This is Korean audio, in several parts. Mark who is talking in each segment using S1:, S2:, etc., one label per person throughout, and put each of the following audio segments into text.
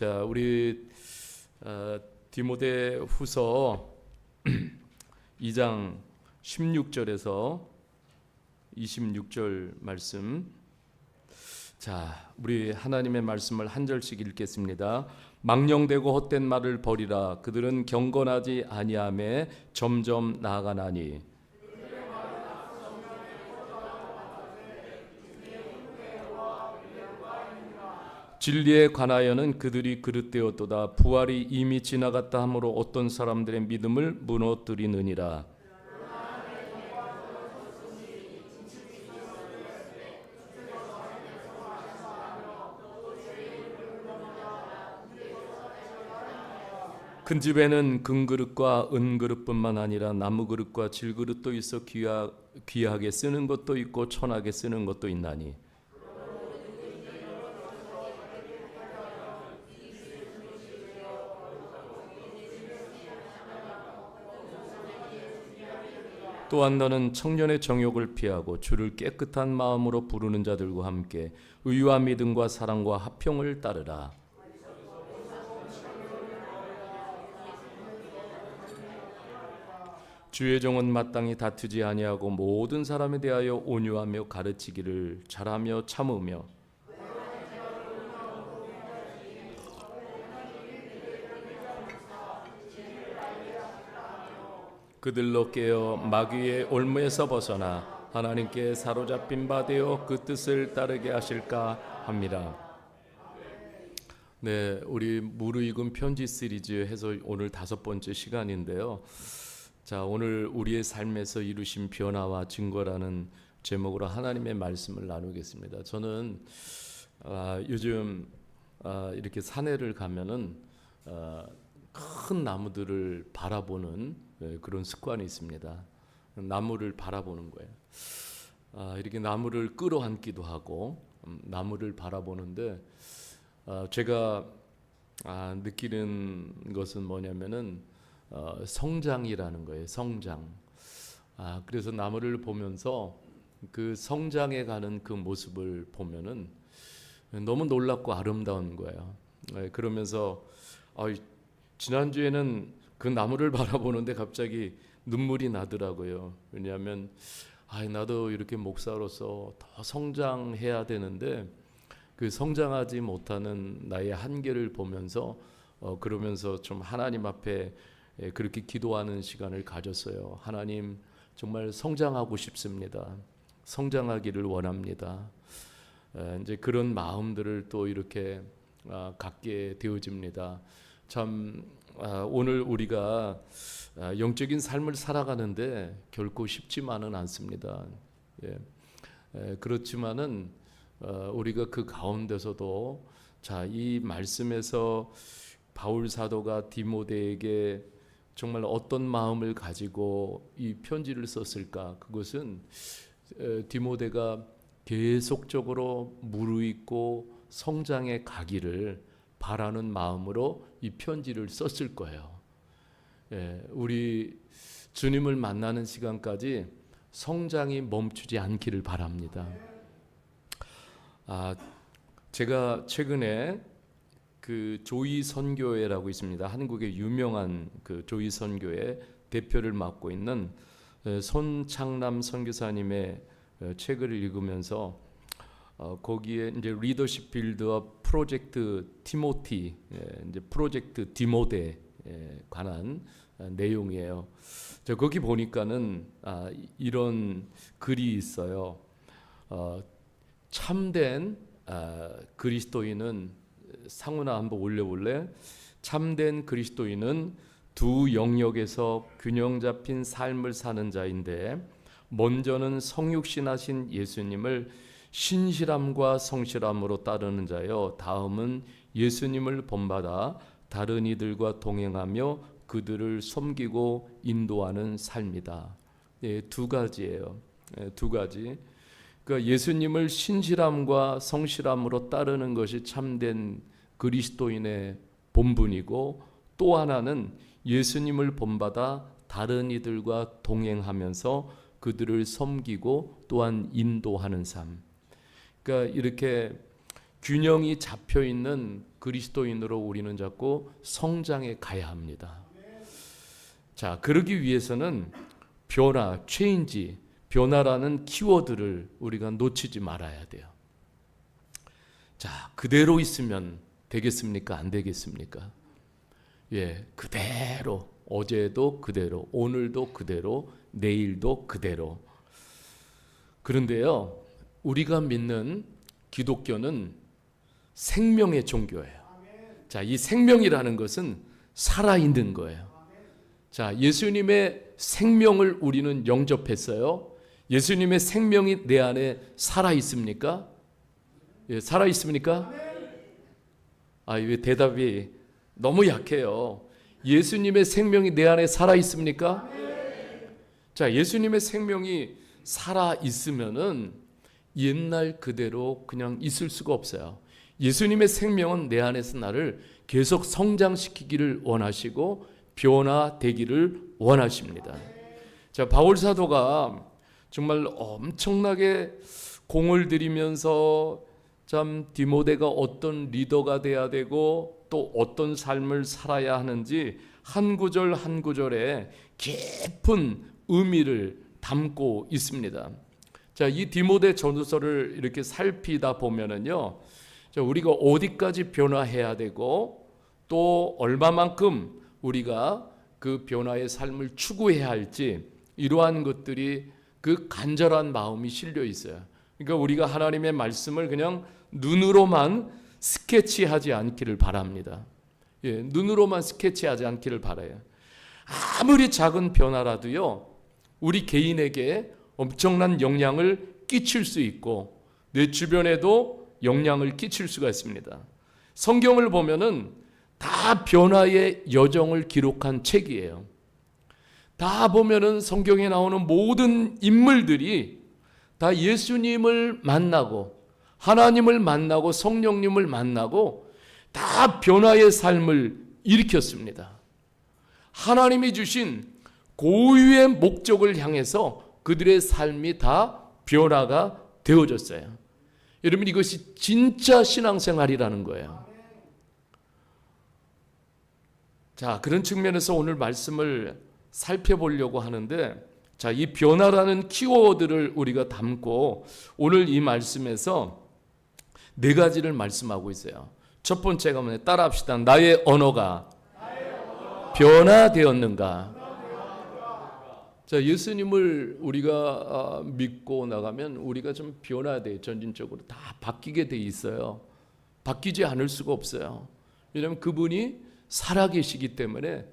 S1: 자, 우리 디모데 후서 2장 16절에서 26절 말씀. 자, 우리 하나님의 말씀을 한 절씩 읽겠습니다. 망령되고 헛된 말을 버리라. 그들은 경건하지 아니하매 점점 나아가나니. 진리에 관하여는 그들이 그릇되었도다. 부활이 이미 지나갔다 하므로 어떤 사람들의 믿음을 무너뜨리느니라. 큰 집에는 금그릇과 은그릇뿐만 아니라 나무그릇과 질그릇도 있어 귀하게 쓰는 것도 있고 천하게 쓰는 것도 있나니. 또한 너는 청년의 정욕을 피하고 주를 깨끗한 마음으로 부르는 자들과 함께 의와 믿음과 사랑과 화평을 따르라. 주의 종은 마땅히 다투지 아니하고 모든 사람에 대하여 온유하며 가르치기를 잘하며 참으며 그들로 깨어 마귀의 올무에서 벗어나 하나님께 사로잡힌 바 되어 그 뜻을 따르게 하실까 합니다. 네, 우리 무르익은 편지 시리즈 해서 오늘 5번째 시간인데요. 자, 오늘 우리의 삶에서 이루신 변화와 증거라는 제목으로 하나님의 말씀을 나누겠습니다. 저는 요즘 이렇게 산에를 가면은 큰 나무들을 바라보는 그런 습관이 있습니다. 나무를 바라보는 거예요. 이렇게 나무를 끌어안기도 하고 나무를 바라보는데 제가 느끼는 것은 뭐냐면은 성장이라는 거예요. 성장. 그래서 나무를 보면서 그 성장해 가는 그 모습을 보면은 너무 놀랍고 아름다운 거예요. 그러면서 지난주에는 그 나무를 바라보는데 갑자기 눈물이 나더라고요. 왜냐하면 나도 이렇게 목사로서 더 성장해야 되는데 그 성장하지 못하는 나의 한계를 보면서 그러면서 좀 하나님 앞에 그렇게 기도하는 시간을 가졌어요. 하나님, 정말 성장하고 싶습니다. 성장하기를 원합니다. 이제 그런 마음들을 또 이렇게 갖게 되어집니다. 참 오늘 우리가 영적인 삶을 살아가는데 결코 쉽지만은 않습니다. 그렇지만은 우리가 그 가운데서도 이 말씀에서 바울 사도가 디모데에게 정말 어떤 마음을 가지고 이 편지를 썼을까? 그것은 디모데가 계속적으로 무르익고 성장해 가기를 바라는 마음으로 이 편지를 썼을 거예요. 우리 주님을 만나는 시간까지 성장이 멈추지 않기를 바랍니다. 제가 최근에 그 조이 선교회라고 있습니다. 한국의 유명한 그 조이 선교회 대표를 맡고 있는 손창남 선교사님의 책을 읽으면서 거기에 이제 리더십 빌드업 프로젝트 티모티, 이제 프로젝트 디모데에 관한 내용이에요. 저 거기 보니까는 이런 글이 있어요. 참된 그리스도인은, 상훈아 한번 올려볼래? 참된 그리스도인은 두 영역에서 균형 잡힌 삶을 사는 자인데, 먼저는 성육신하신 예수님을 신실함과 성실함으로 따르는 자요, 다음은 예수님을 본받아 다른 이들과 동행하며 그들을 섬기고 인도하는 삶이다. 두 가지예요. 두 가지. 그러니까 예수님을 신실함과 성실함으로 따르는 것이 참된 그리스도인의 본분이고, 또 하나는 예수님을 본받아 다른 이들과 동행하면서 그들을 섬기고 또한 인도하는 삶. 그러니까 이렇게 균형이 잡혀 있는 그리스도인으로 우리는 자꾸 성장해 가야 합니다. 자, 그러기 위해서는 변화, 체인지, 변화라는 키워드를 우리가 놓치지 말아야 돼요. 자, 그대로 있으면 되겠습니까? 안 되겠습니까? 예, 그대로, 어제도 그대로, 오늘도 그대로, 내일도 그대로. 그런데요, 우리가 믿는 기독교는 생명의 종교예요. 자, 이 생명이라는 것은 살아있는 거예요. 자, 예수님의 생명을 우리는 영접했어요. 예수님의 생명이 내 안에 살아있습니까? 예, 살아있습니까? 아, 왜 대답이 너무 약해요. 예수님의 생명이 내 안에 살아있습니까? 자, 예수님의 생명이 살아있으면은 옛날 그대로 그냥 있을 수가 없어요. 예수님의 생명은 내 안에서 나를 계속 성장시키기를 원하시고 변화되기를 원하십니다. 자, 바울 사도가 정말 엄청나게 공을 들이면서 참 디모데가 어떤 리더가 돼야 되고 또 어떤 삶을 살아야 하는지 한 구절 한 구절에 깊은 의미를 담고 있습니다. 자, 이 디모데 전서를 이렇게 살피다 보면은요, 자, 우리가 어디까지 변화해야 되고 또 얼마만큼 우리가 그 변화의 삶을 추구해야 할지 이러한 것들이 그 간절한 마음이 실려 있어요. 그러니까 우리가 하나님의 말씀을 그냥 눈으로만 스케치하지 않기를 바랍니다. 예, 눈으로만 스케치하지 않기를 바라요. 아무리 작은 변화라도요, 우리 개인에게 엄청난 영향을 끼칠 수 있고 내 주변에도 영향을 끼칠 수가 있습니다. 성경을 보면은 다 변화의 여정을 기록한 책이에요. 다 보면은 성경에 나오는 모든 인물들이 다 예수님을 만나고 하나님을 만나고 성령님을 만나고 다 변화의 삶을 일으켰습니다. 하나님이 주신 고유의 목적을 향해서 그들의 삶이 다 변화가 되어졌어요. 여러분, 이것이 진짜 신앙생활이라는 거예요. 자, 그런 측면에서 오늘 말씀을 살펴보려고 하는데, 자, 이 변화라는 키워드를 우리가 담고 오늘 이 말씀에서 네 가지를 말씀하고 있어요. 첫 번째가 뭐냐? 따라합시다. 나의 언어가 변화되었는가? 자, 예수님을 우리가 믿고 나가면 우리가 좀 변화돼, 전진적으로 다 바뀌게 돼 있어요. 바뀌지 않을 수가 없어요. 왜냐하면 그분이 살아계시기 때문에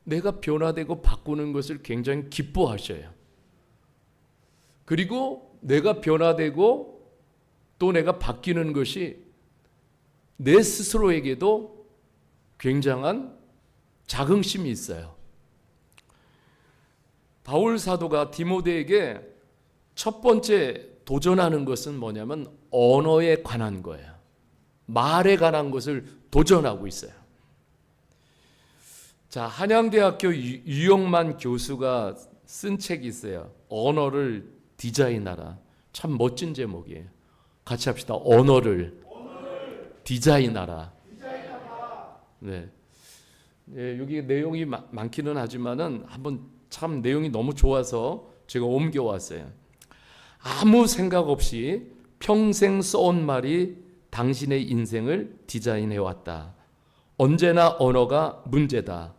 S1: 내가 변화되고 바꾸는 것을 굉장히 기뻐하셔요. 그리고 내가 변화되고 또 내가 바뀌는 것이 내 스스로에게도 굉장한 자긍심이 있어요. 바울 사도가 디모데에게 첫 번째 도전하는 것은 뭐냐면 언어에 관한 거예요. 말에 관한 것을 도전하고 있어요. 자, 한양대학교 유영만 교수가 쓴 책이 있어요. 언어를 디자인하라. 참 멋진 제목이에요. 같이 합시다. 언어를 디자인하라. 네. 네, 여기 내용이 많기는 하지만은 한번 참 내용이 너무 좋아서 제가 옮겨왔어요. 아무 생각 없이 평생 써온 말이 당신의 인생을 디자인해왔다. 언제나 언어가 문제다.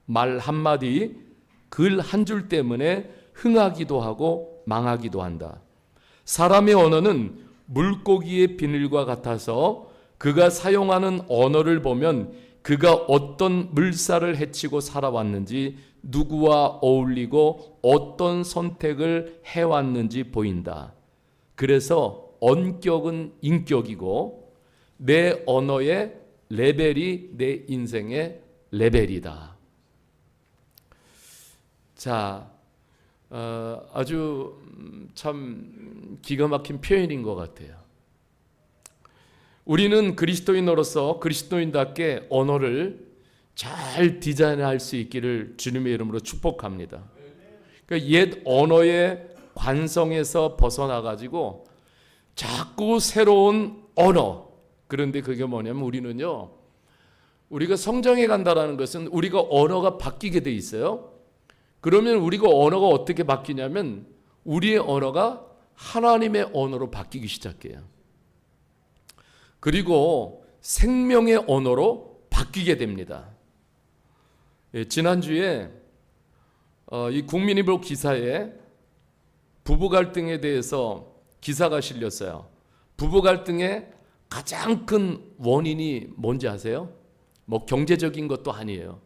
S1: 말 한마디, 글 한 줄 때문에 흥하기도 하고 망하기도 한다. 사람의 언어는 물고기의 비늘과 같아서 그가 사용하는 언어를 보면 그가 어떤 물살을 헤치고 살아왔는지, 누구와 어울리고 어떤 선택을 해왔는지 보인다. 그래서 언격은 인격이고 내 언어의 레벨이 내 인생의 레벨이다. 자, 아주 참 기가 막힌 표현인 것 같아요. 우리는 그리스도인으로서 그리스도인답게 언어를 잘 디자인할 수 있기를 주님의 이름으로 축복합니다. 그러니까 옛 언어의 관성에서 벗어나 가지고 자꾸 새로운 언어, 그런데 그게 뭐냐면 우리는요, 우리가 성장해 간다라는 것은 우리가 언어가 바뀌게 돼 있어요. 그러면 우리가 언어가 어떻게 바뀌냐면 우리의 언어가 하나님의 언어로 바뀌기 시작해요. 그리고 생명의 언어로 바뀌게 됩니다. 지난주에 이 국민일보 기사에 부부 갈등에 대해서 기사가 실렸어요. 부부 갈등의 가장 큰 원인이 뭔지 아세요? 뭐 경제적인 것도 아니에요.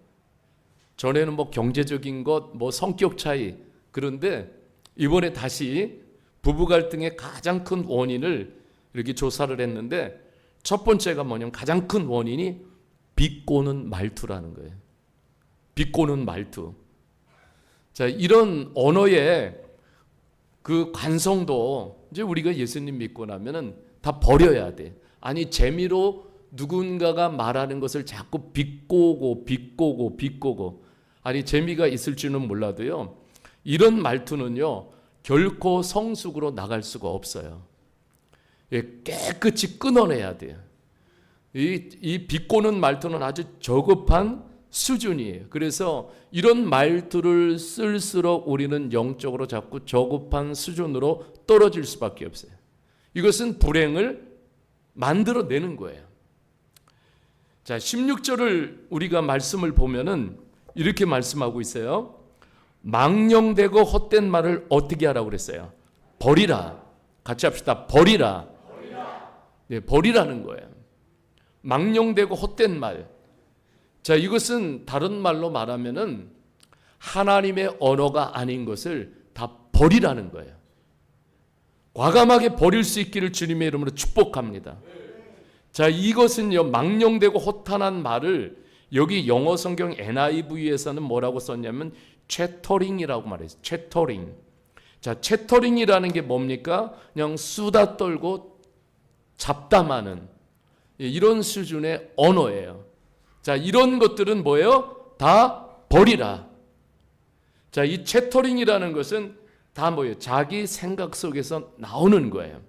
S1: 전에는 뭐 경제적인 것, 뭐 성격 차이. 그런데 이번에 다시 부부 갈등의 가장 큰 원인을 이렇게 조사를 했는데 첫 번째가 뭐냐면 가장 큰 원인이 비꼬는 말투라는 거예요. 비꼬는 말투. 자, 이런 언어의 그 관성도 이제 우리가 예수님 믿고 나면은 다 버려야 돼. 아니, 재미로 누군가가 말하는 것을 자꾸 비꼬고 아니, 재미가 있을 줄은 몰라도요, 이런 말투는요 결코 성숙으로 나갈 수가 없어요. 깨끗이 끊어내야 돼요. 이 비꼬는 말투는 아주 저급한 수준이에요. 그래서 이런 말투를 쓸수록 우리는 영적으로 자꾸 저급한 수준으로 떨어질 수밖에 없어요. 이것은 불행을 만들어내는 거예요. 자, 16절을 우리가 말씀을 보면은 이렇게 말씀하고 있어요. 망령되고 헛된 말을 어떻게 하라고 그랬어요? 버리라. 같이 합시다. 버리라. 네, 버리라는 거예요. 망령되고 헛된 말. 자, 이것은 다른 말로 말하면은 하나님의 언어가 아닌 것을 다 버리라는 거예요. 과감하게 버릴 수 있기를 주님의 이름으로 축복합니다. 자, 이것은요, 망령되고 허탄한 말을 여기 영어 성경 NIV에서는 뭐라고 썼냐면 채터링이라고 말했어요. 채터링. 자, 채터링이라는 게 뭡니까? 그냥 수다 떨고 잡담하는 이런 수준의 언어예요. 자, 이런 것들은 뭐예요? 다 버리라. 자, 이 채터링이라는 것은 다 뭐예요? 자기 생각 속에서 나오는 거예요.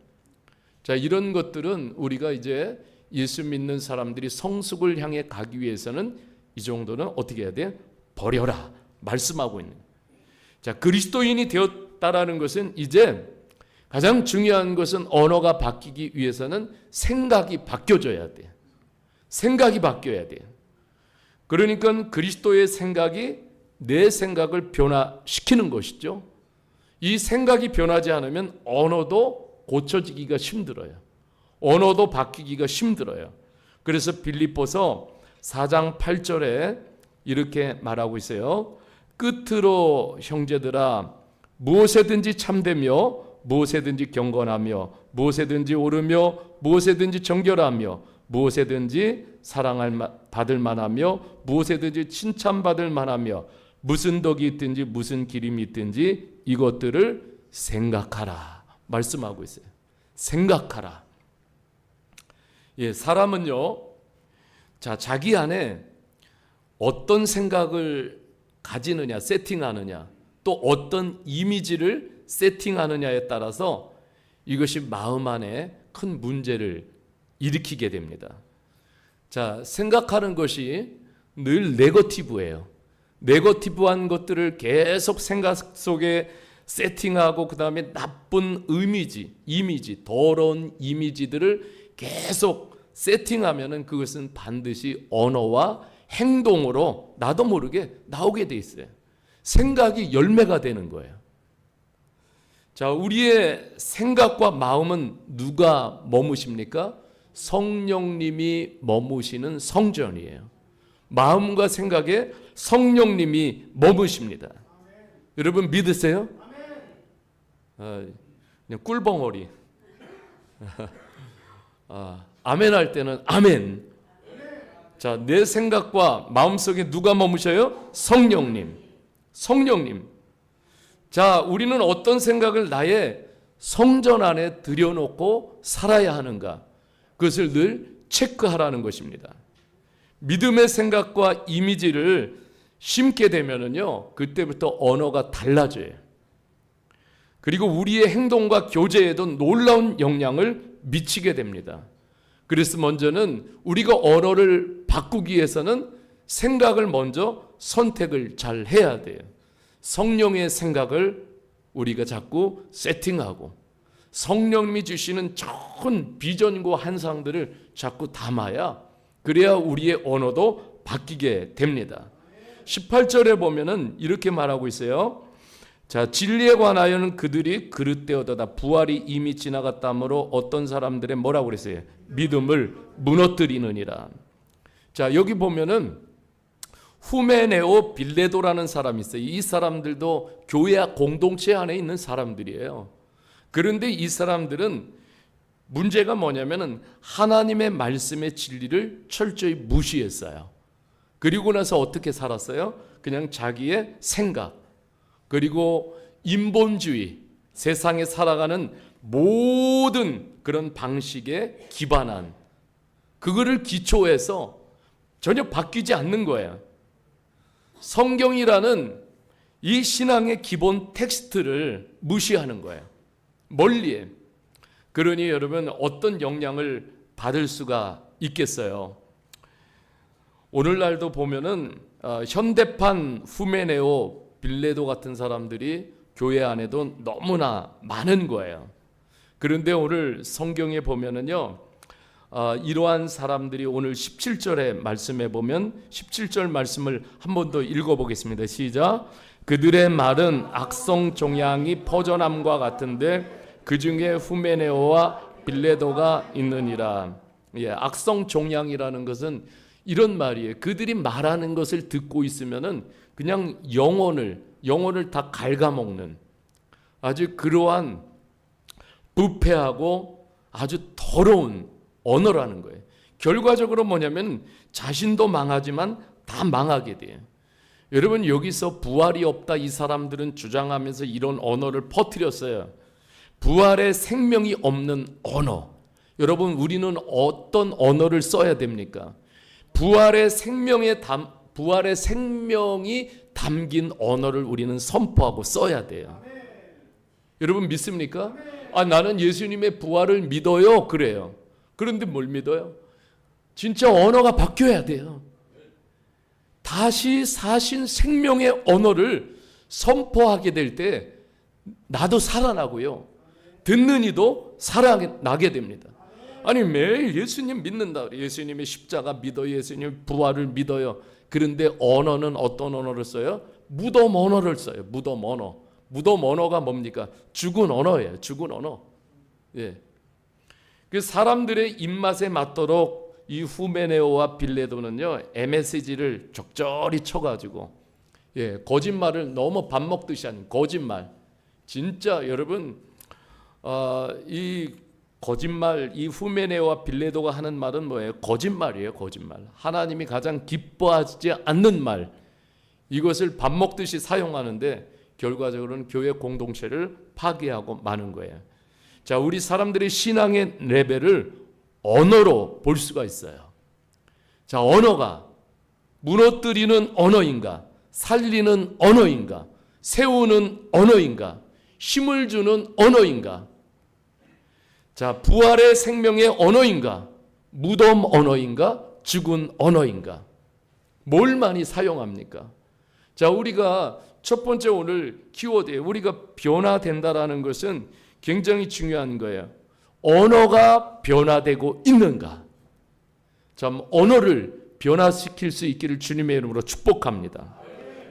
S1: 자, 이런 것들은 우리가 이제 예수 믿는 사람들이 성숙을 향해 가기 위해서는 이 정도는 어떻게 해야 돼? 버려라. 말씀하고 있는. 자, 그리스도인이 되었다라는 것은 이제 가장 중요한 것은 언어가 바뀌기 위해서는 생각이 바뀌어져야 돼. 생각이 바뀌어야 돼요. 그러니까 그리스도의 생각이 내 생각을 변화시키는 것이죠. 이 생각이 변하지 않으면 언어도 고쳐지기가 힘들어요. 언어도 바뀌기가 힘들어요. 그래서 빌립보서 4장 8절에 이렇게 말하고 있어요. 끝으로 형제들아, 무엇에든지 참되며 무엇에든지 경건하며 무엇에든지 옳으며 무엇에든지 정결하며 무엇에든지 받을 만하며 무엇에든지 칭찬받을 만하며 무슨 덕이 있든지 무슨 기림이 있든지 이것들을 생각하라 말씀하고 있어요. 생각하라. 예, 사람은요, 자, 자기 안에 어떤 생각을 가지느냐, 세팅하느냐, 또 어떤 이미지를 세팅하느냐에 따라서 이것이 마음 안에 큰 문제를 일으키게 됩니다. 자, 생각하는 것이 늘 네거티브예요. 네거티브한 것들을 계속 생각 속에 세팅하고 그 다음에 나쁜 이미지, 더러운 이미지들을 계속 세팅하면은 그것은 반드시 언어와 행동으로 나도 모르게 나오게 돼 있어요. 생각이 열매가 되는 거예요. 자, 우리의 생각과 마음은 누가 머무십니까? 성령님이 머무시는 성전이에요. 마음과 생각에 성령님이 머무십니다. 여러분 믿으세요? 그냥 꿀벙어리. 아멘 할 때는 아멘. 자, 내 생각과 마음속에 누가 머무셔요? 성령님. 성령님. 자, 우리는 어떤 생각을 나의 성전 안에 들여놓고 살아야 하는가? 그것을 늘 체크하라는 것입니다. 믿음의 생각과 이미지를 심게 되면은요, 그때부터 언어가 달라져요. 그리고 우리의 행동과 교제에도 놀라운 영향을 미치게 됩니다. 그래서 먼저는 우리가 언어를 바꾸기 위해서는 생각을 먼저 선택을 잘 해야 돼요. 성령의 생각을 우리가 자꾸 세팅하고 성령님이 주시는 좋은 비전과 환상들을 자꾸 담아야, 그래야 우리의 언어도 바뀌게 됩니다. 18절에 보면은 이렇게 말하고 있어요. 자, 진리에 관하여는 그들이 그릇되어도다. 부활이 이미 지나갔다므로 어떤 사람들의 뭐라고 그랬어요? 믿음을 무너뜨리느니라. 자, 여기 보면은 후메네오 빌레도라는 사람이 있어요. 이 사람들도 교회 공동체 안에 있는 사람들이에요. 그런데 이 사람들은 문제가 뭐냐면은 하나님의 말씀의 진리를 철저히 무시했어요. 그리고 나서 어떻게 살았어요? 그냥 자기의 생각, 그리고 인본주의, 세상에 살아가는 모든 그런 방식에 기반한, 그거를 기초해서 전혀 바뀌지 않는 거예요. 성경이라는 이 신앙의 기본 텍스트를 무시하는 거예요. 멀리해. 그러니 여러분, 어떤 영향을 받을 수가 있겠어요? 오늘날도 보면은 현대판 후메네오 빌레도 같은 사람들이 교회 안에도 너무나 많은 거예요. 그런데 오늘 성경에 보면은요, 이러한 사람들이 오늘 17절에 말씀해 보면 17절 말씀을 한 번 더 읽어보겠습니다. 시작. 그들의 말은 악성 종양이 퍼져남과 같은데 그 중에 후메네오와 빌레도가 있느니라. 예, 악성 종양이라는 것은 이런 말이에요. 그들이 말하는 것을 듣고 있으면은 그냥 영혼을 다 갉아먹는 아주 그러한 부패하고 아주 더러운 언어라는 거예요. 결과적으로 뭐냐면 자신도 망하지만 다 망하게 돼요. 여러분, 여기서 부활이 없다 이 사람들은 주장하면서 이런 언어를 퍼뜨렸어요. 부활의 생명이 없는 언어. 여러분, 우리는 어떤 언어를 써야 됩니까? 부활의 생명이 담긴 언어를 우리는 선포하고 써야 돼요. 여러분, 믿습니까? 나는 예수님의 부활을 믿어요. 그래요. 그런데 뭘 믿어요? 진짜 언어가 바뀌어야 돼요. 다시 사신 생명의 언어를 선포하게 될 때 나도 살아나고요, 듣는 이도 살아나게 됩니다. 아니, 매일 예수님 믿는다, 예수님의 십자가 믿어, 예수님 부활을 믿어요. 그런데 언어는 어떤 언어를 써요? 무덤 언어를 써요. 무덤 언어. 무덤 언어가 뭡니까? 죽은 언어예요. 죽은 언어. 예. 그 사람들의 입맛에 맞도록 이 후메네오와 빌레도는요, MSG를 적절히 쳐가지고, 예, 거짓말을 너무 밥 먹듯이 하는 거짓말. 진짜 여러분, 이 거짓말, 이 후메네오와 빌레도가 하는 말은 뭐예요? 거짓말이에요. 거짓말. 하나님이 가장 기뻐하지 않는 말, 이것을 밥 먹듯이 사용하는데 결과적으로는 교회 공동체를 파괴하고 마는 거예요. 자, 우리 사람들의 신앙의 레벨을 언어로 볼 수가 있어요. 자, 언어가 무너뜨리는 언어인가, 살리는 언어인가, 세우는 언어인가, 힘을 주는 언어인가, 자, 부활의 생명의 언어인가, 무덤 언어인가, 죽은 언어인가, 뭘 많이 사용합니까? 자, 우리가 첫 번째 오늘 키워드에 우리가 변화된다라는 것은 굉장히 중요한 거예요. 언어가 변화되고 있는가? 참, 언어를 변화시킬 수 있기를 주님의 이름으로 축복합니다.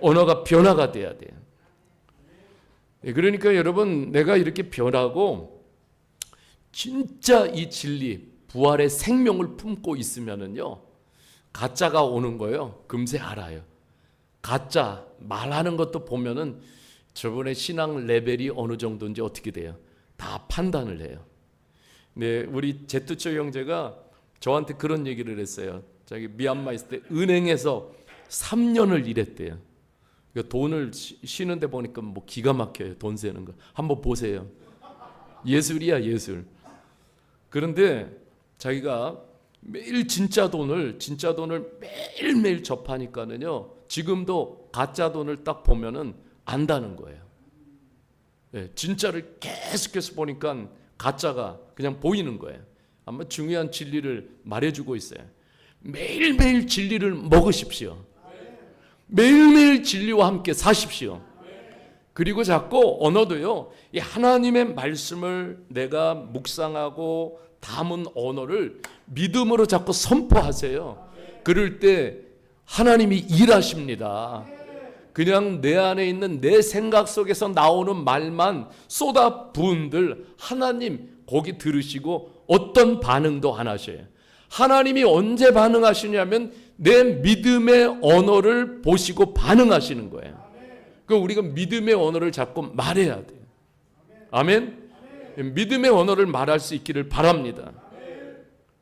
S1: 언어가 변화가 돼야 돼요. 그러니까 여러분, 내가 이렇게 변하고 진짜 이 진리, 부활의 생명을 품고 있으면은요, 가짜가 오는 거예요. 금세 알아요. 가짜 말하는 것도 보면은 저분의 신앙 레벨이 어느 정도인지 어떻게 돼요? 다 판단을 해요. 네, 우리 제투처 형제가 저한테 그런 얘기를 했어요. 자기 미얀마 있을 때 은행에서 3년을 일했대요. 그러니까 돈을 쉬는데 보니까 뭐 기가 막혀요. 돈 세는 거. 한번 보세요. 예술이야, 예술. 그런데 자기가 매일 진짜 돈을 매일매일 접하니까는요, 지금도 가짜 돈을 딱 보면은 안다는 거예요. 네, 진짜를 계속해서 보니까 가짜가 그냥 보이는 거예요. 아마 중요한 진리를 말해주고 있어요. 매일매일 진리를 먹으십시오. 매일매일 진리와 함께 사십시오. 그리고 자꾸 언어도요, 이 하나님의 말씀을 내가 묵상하고 담은 언어를 믿음으로 자꾸 선포하세요. 그럴 때 하나님이 일하십니다. 그냥 내 안에 있는 내 생각 속에서 나오는 말만 쏟아 부은들 하나님 거기 들으시고 어떤 반응도 안 하셔요. 하나님이 언제 반응하시냐면 내 믿음의 언어를 보시고 반응하시는 거예요. 그러니까 우리가 믿음의 언어를 자꾸 말해야 돼요. 아멘? 믿음의 언어를 말할 수 있기를 바랍니다.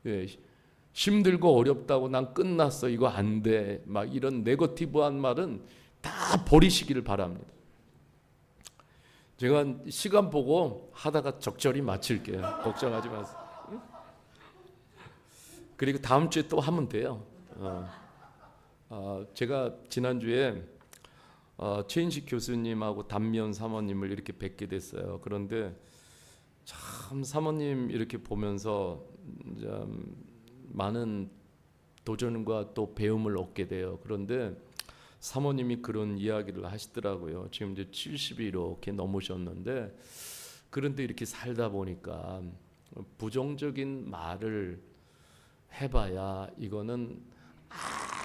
S1: 예, 힘들고 어렵다고 난 끝났어, 이거 안 돼, 막 이런 네거티브한 말은 다 버리시기를 바랍니다. 제가 시간 보고 하다가 적절히 마칠게요. 걱정하지 마세요. 그리고 다음 주에 또 하면 돼요. 제가 지난주에 최인식 교수님하고 담미연 사모님을 이렇게 뵙게 됐어요. 그런데 참 사모님 이렇게 보면서 많은 도전과 또 배움을 얻게 돼요. 그런데 사모님이 그런 이야기를 하시더라고요. 지금 이제 70이 이렇게 넘으셨는데, 그런데 이렇게 살다 보니까 부정적인 말을 해봐야 이거는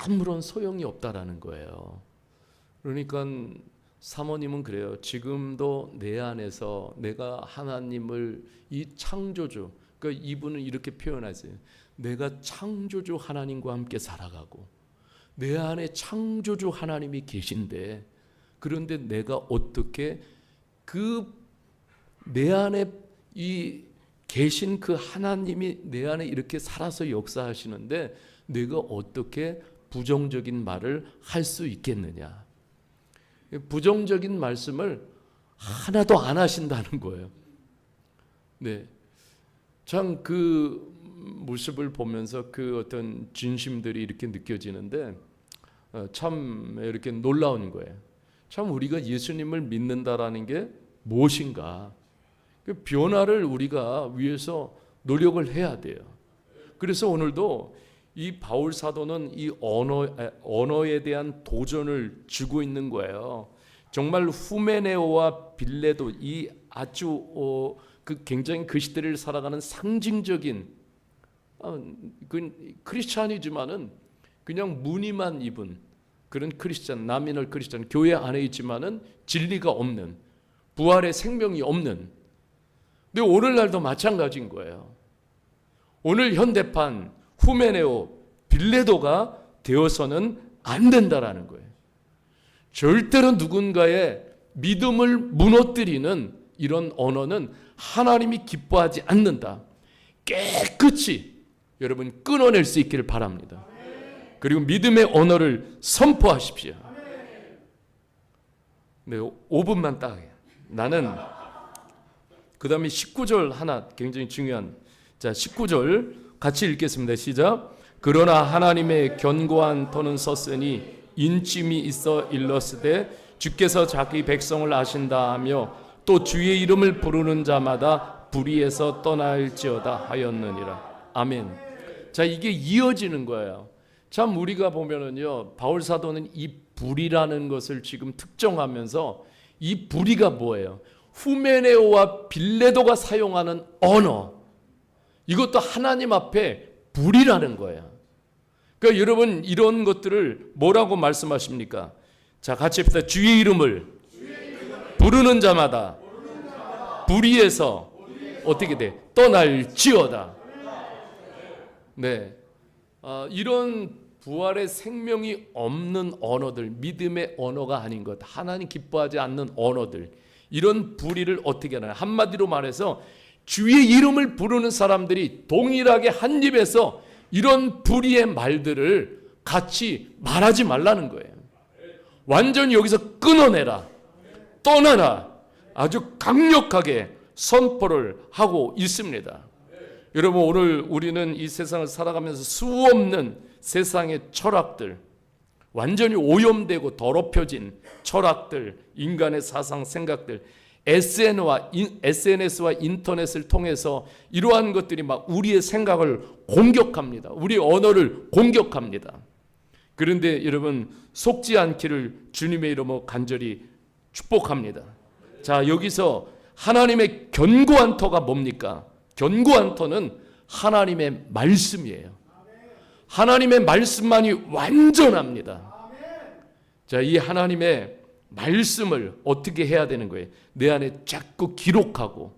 S1: 아무런 소용이 없다라는 거예요. 그러니까 사모님은 그래요. 지금도 내 안에서 내가 하나님을 이 창조주, 그러니까 이분은 이렇게 표현하세요. 내가 창조주 하나님과 함께 살아가고 내 안에 창조주 하나님이 계신데, 그런데 내가 어떻게 그 내 안에 이 계신 그 하나님이 내 안에 이렇게 살아서 역사하시는데 내가 어떻게 부정적인 말을 할 수 있겠느냐. 부정적인 말씀을 하나도 안 하신다는 거예요. 네, 참 그 모습을 보면서 그 어떤 진심들이 이렇게 느껴지는데 참 이렇게 놀라운 거예요. 참 우리가 예수님을 믿는다라는 게 무엇인가? 그 변화를 우리가 위해서 노력을 해야 돼요. 그래서 오늘도 이 바울 사도는 이 언어에 대한 도전을 주고 있는 거예요. 정말 후메네오와 빌레도, 이 아주 그 굉장히 그 시대를 살아가는 상징적인 그 크리스찬이지만은 그냥 무늬만 입은 그런 크리스찬, 나미널 크리스찬, 교회 안에 있지만은 진리가 없는, 부활의 생명이 없는. 근데 오늘날도 마찬가지인 거예요. 오늘 현대판 후메네오, 빌레도가 되어서는 안 된다라는 거예요. 절대로 누군가의 믿음을 무너뜨리는 이런 언어는 하나님이 기뻐하지 않는다. 깨끗이 여러분 끊어낼 수 있기를 바랍니다. 그리고 믿음의 언어를 선포하십시오. 네, 5분만 딱. 나는 그 다음에 19절 하나 굉장히 중요한, 자 19절 같이 읽겠습니다. 시작. 그러나 하나님의 견고한 터는 섰으니 인침이 있어 일렀으되 주께서 자기 백성을 아신다 하며 또 주의 이름을 부르는 자마다 불의에서 떠날지어다 하였느니라. 아멘. 자, 이게 이어지는 거예요. 참 우리가 보면은요, 바울 사도는 이 불의라는 것을 지금 특정하면서 이 불의가 뭐예요? 후메네오와 빌레도가 사용하는 언어, 이것도 하나님 앞에 불의라는 거예요. 그러니까 여러분 이런 것들을 뭐라고 말씀하십니까? 자, 같이 합시다. 주의 이름을 부르는 자마다 불의에서 어떻게 돼? 떠날지어다. 네, 이런 부활의 생명이 없는 언어들, 믿음의 언어가 아닌 것, 하나님 기뻐하지 않는 언어들, 이런 불의를 어떻게 하나요? 한마디로 말해서 주의 이름을 부르는 사람들이 동일하게 한 입에서 이런 불의의 말들을 같이 말하지 말라는 거예요. 완전히 여기서 끊어내라, 떠나라, 아주 강력하게 선포를 하고 있습니다. 여러분, 오늘 우리는 이 세상을 살아가면서 수없는 세상의 철학들, 완전히 오염되고 더럽혀진 철학들, 인간의 사상, 생각들, SNS와 인터넷을 통해서 이러한 것들이 막 우리의 생각을 공격합니다. 우리의 언어를 공격합니다. 그런데 여러분, 속지 않기를 주님의 이름으로 간절히 축복합니다. 자, 여기서 하나님의 견고한 터가 뭡니까? 견고한 터는 하나님의 말씀이에요. 하나님의 말씀만이 완전합니다. 자, 이 하나님의 말씀을 어떻게 해야 되는 거예요? 내 안에 자꾸 기록하고,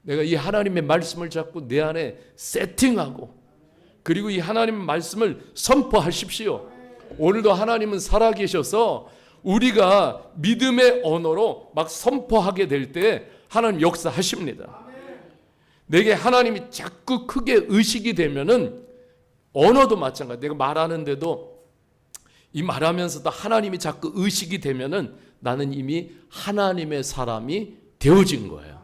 S1: 내가 이 하나님의 말씀을 자꾸 내 안에 세팅하고, 그리고 이 하나님의 말씀을 선포하십시오. 오늘도 하나님은 살아계셔서 우리가 믿음의 언어로 막 선포하게 될 때 하나님 역사하십니다. 내게 하나님이 자꾸 크게 의식이 되면은 언어도 마찬가지. 내가 말하는데도 이 말하면서도 하나님이 자꾸 의식이 되면은 나는 이미 하나님의 사람이 되어진 거예요.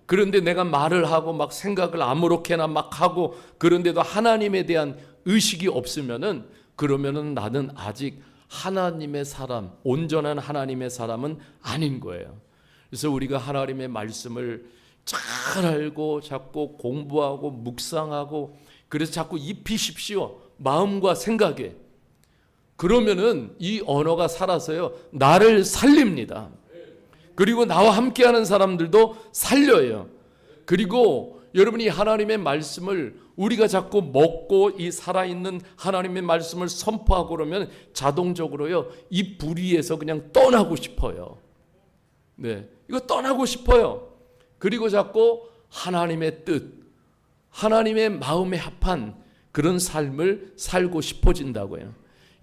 S1: 그런데 내가 말을 하고 막 생각을 아무렇게나 막 하고 그런데도 하나님에 대한 의식이 없으면은, 그러면은 나는 아직 하나님의 사람, 온전한 하나님의 사람은 아닌 거예요. 그래서 우리가 하나님의 말씀을 잘 알고 자꾸 공부하고 묵상하고, 그래서 자꾸 입히십시오. 마음과 생각에. 그러면은 이 언어가 살아서요, 나를 살립니다. 그리고 나와 함께하는 사람들도 살려요. 그리고 여러분이 하나님의 말씀을 우리가 자꾸 먹고 이 살아있는 하나님의 말씀을 선포하고 그러면 자동적으로요, 이 불의에서 그냥 떠나고 싶어요. 네, 이거 떠나고 싶어요. 그리고 자꾸 하나님의 뜻, 하나님의 마음에 합한 그런 삶을 살고 싶어진다고요.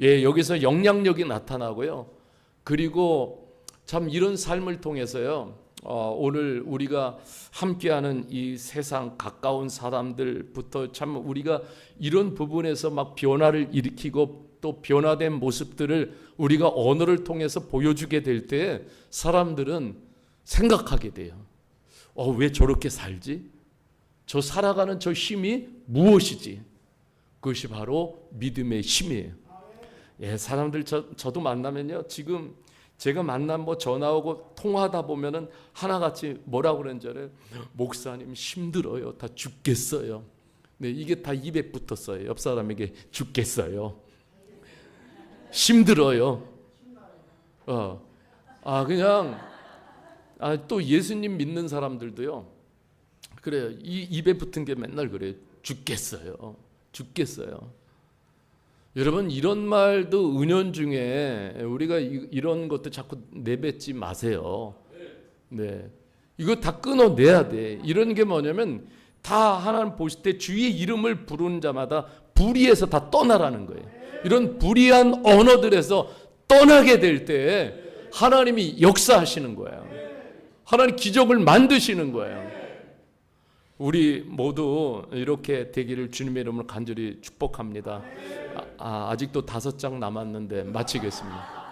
S1: 예, 여기서 영향력이 나타나고요. 그리고 참 이런 삶을 통해서요, 오늘 우리가 함께하는 이 세상 가까운 사람들부터 참 우리가 이런 부분에서 막 변화를 일으키고 또 변화된 모습들을 우리가 언어를 통해서 보여주게 될 때 사람들은 생각하게 돼요. 왜 저렇게 살지? 저 살아가는 저 힘이 무엇이지? 그것이 바로 믿음의 힘이에요. 예, 사람들 저도 만나면요, 지금 제가 만난 전화 오고 통화하다 보면은 하나같이 뭐라고 그러는지 알아요? 목사님 힘들어요. 다 죽겠어요. 네, 이게 다 입에 붙었어요. 옆 사람에게 죽겠어요. 힘들어요. 또 예수님 믿는 사람들도요, 그래요. 이 입에 붙은 게 맨날 그래요. 죽겠어요. 죽겠어요. 여러분, 이런 말도 은연중에 우리가 이런 것도 자꾸 내뱉지 마세요. 네, 이거 다 끊어내야 돼. 이런 게 뭐냐면 다 하나님 보실 때 주의 이름을 부르는 자마다 불의에서 다 떠나라는 거예요. 이런 불의한 언어들에서 떠나게 될 때 하나님이 역사하시는 거예요. 하나님 기적을 만드시는 거예요. 우리 모두 이렇게 되기를 주님의 이름으로 간절히 축복합니다. 아직도 5장 남았는데 마치겠습니다.